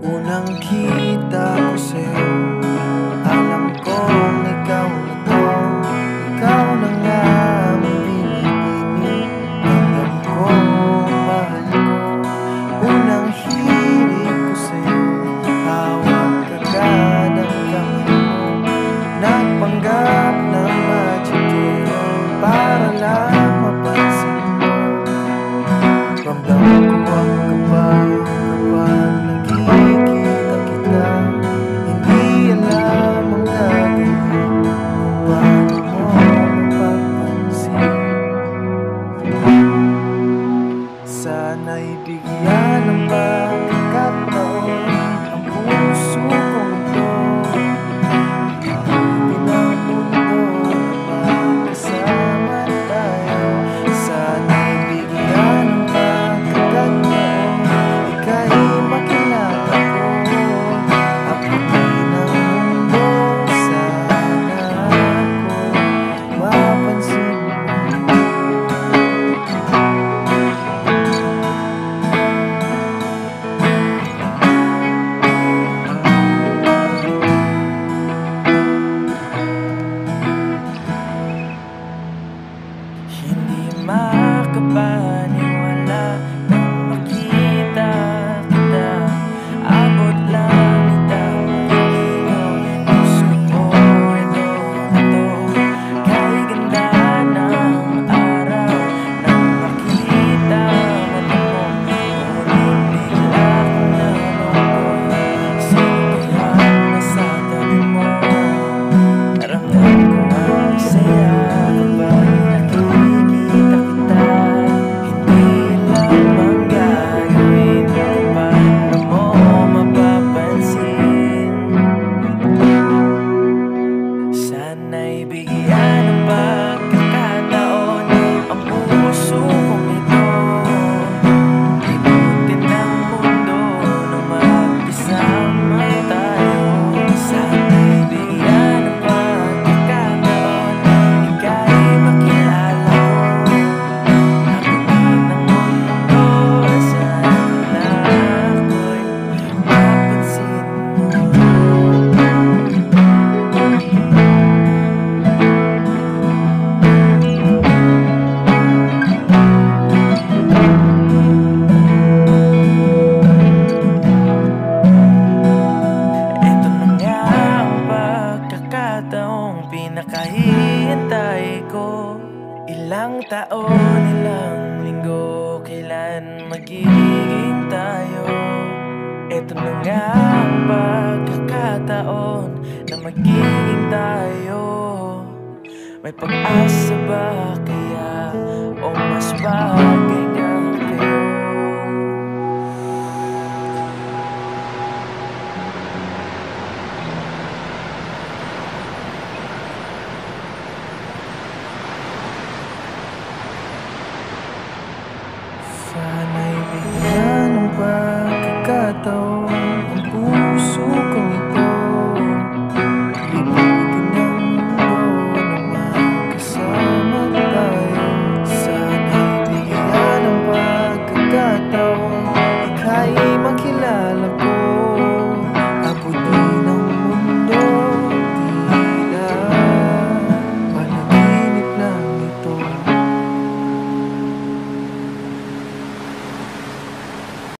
Unang kita ko sa'yo, alam kong ikaw na to. Ikaw na nga ang pinipili, hanggang ko mahal ko. Unang hilig ko sa'yo, hawak agad ang kamay mo. Nagpanggap na magitero para lang mapansin mo. Ramdam ko ang kapal kapag nakikita kita. Hindi alam ang gagawin kung paano mo mapapansin. Sana'y bigyan ng pagkakataon ang puso kong ito. Libutin ang mundo na magkasama tayo. Sana'y bigyan ng pagkakataon ika'y makilala ko. Abutin ang mundo, sana ako'y mapansin mo. Hindi makapaniwala nang makita kita. Abot lang itang pag-ibig. Gusto ko ito na to. Kahit ganda ng araw nang makita mata mo, ngunit bigla kong nalungkot. Sino kaya nasa tabi mo? Ramdam ko ang saya kapag nakikita kita. Hindi lamang gagawin kung paano mo mapapansin. Sana'y bigyan ng pagkakataon ang puso kong ito. Libutin ang mundo na magkasama tayo. Sana'y bigyan ng pagkakataon ika'y makilala ko. Abutin ang mundo, sana ako'y mapansin mo. Ito na nga ang pagkakataong pinakahihintay ko. Ilang taon, ilang linggo, kailan magiging tayo? Ito na nga ang pagkakataon na magiging tayo. May pag-asa ba kaya o mas bagay